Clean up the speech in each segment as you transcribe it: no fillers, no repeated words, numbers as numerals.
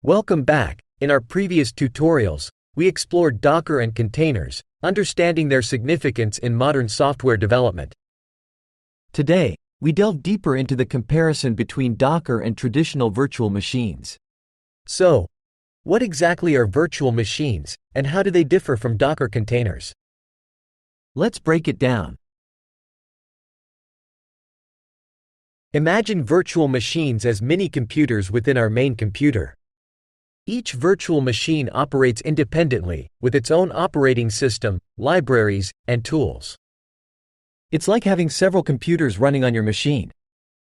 Welcome back. In our previous tutorials, we explored Docker and containers, understanding their significance in modern software development. Today, we delve deeper into the comparison between Docker and traditional virtual machines. So, what exactly are virtual machines, and how do they differ from Docker containers? Let's break it down. Imagine virtual machines as mini-computers within our main computer. Each virtual machine operates independently, with its own operating system, libraries, and tools. It's like having several computers running on your machine.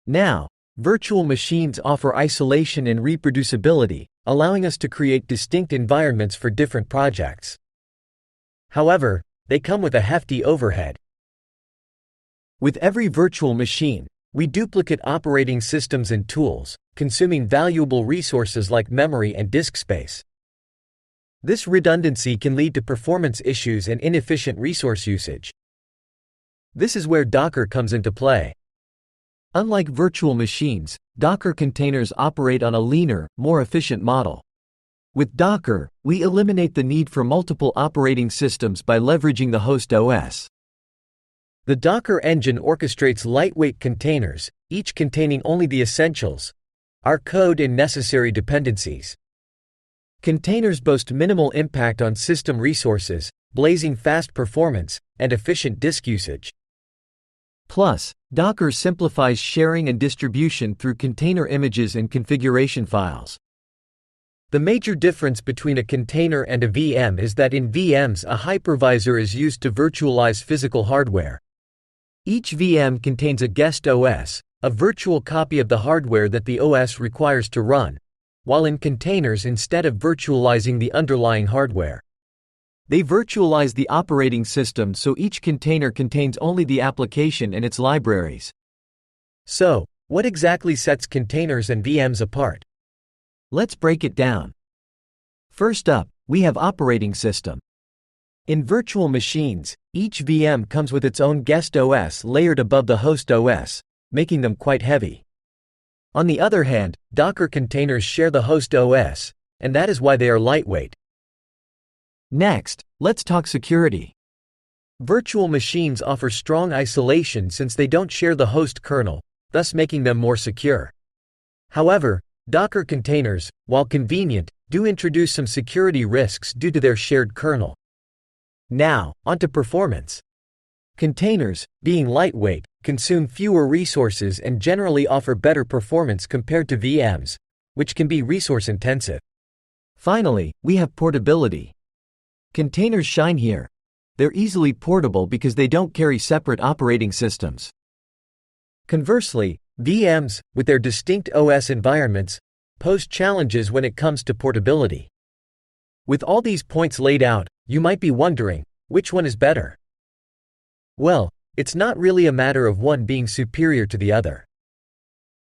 Now, virtual machines offer isolation and reproducibility, allowing us to create distinct environments for different projects. However, they come with a hefty overhead. With every virtual machine, we duplicate operating systems and tools, consuming valuable resources like memory and disk space. This redundancy can lead to performance issues and inefficient resource usage. This is where Docker comes into play. Unlike virtual machines, Docker containers operate on a leaner, more efficient model. With Docker, we eliminate the need for multiple operating systems by leveraging the host OS. The Docker engine orchestrates lightweight containers, each containing only the essentials: our code and necessary dependencies. Containers boast minimal impact on system resources, blazing fast performance, and efficient disk usage. Plus, Docker simplifies sharing and distribution through container images and configuration files. The major difference between a container and a VM is that in VMs a hypervisor is used to virtualize physical hardware. Each VM contains a guest OS, a virtual copy of the hardware that the OS requires to run, while in containers, instead of virtualizing the underlying hardware, they virtualize the operating system, so each container contains only the application and its libraries. So, what exactly sets containers and VMs apart? Let's break it down. First up, we have operating system. In virtual machines, each VM comes with its own guest OS layered above the host OS, making them quite heavy. On the other hand, Docker containers share the host OS, and that is why they are lightweight. Next, let's talk security. Virtual machines offer strong isolation since they don't share the host kernel, thus making them more secure. However, Docker containers, while convenient, do introduce some security risks due to their shared kernel. Now, onto performance. Containers, being lightweight, consume fewer resources and generally offer better performance compared to VMs, which can be resource-intensive. Finally, we have portability. Containers shine here. They're easily portable because they don't carry separate operating systems. Conversely, VMs, with their distinct OS environments, pose challenges when it comes to portability. With all these points laid out, you might be wondering, which one is better? Well, it's not really a matter of one being superior to the other.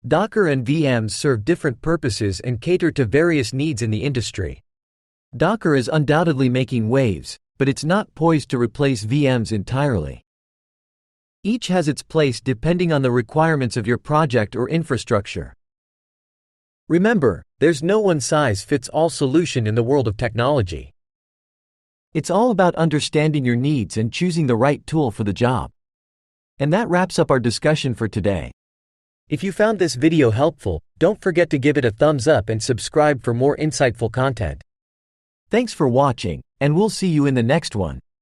Docker and VMs serve different purposes and cater to various needs in the industry. Docker is undoubtedly making waves, but it's not poised to replace VMs entirely. Each has its place depending on the requirements of your project or infrastructure. Remember, there's no one-size-fits-all solution in the world of technology. It's all about understanding your needs and choosing the right tool for the job. And that wraps up our discussion for today. If you found this video helpful, don't forget to give it a thumbs up and subscribe for more insightful content. Thanks for watching, and we'll see you in the next one.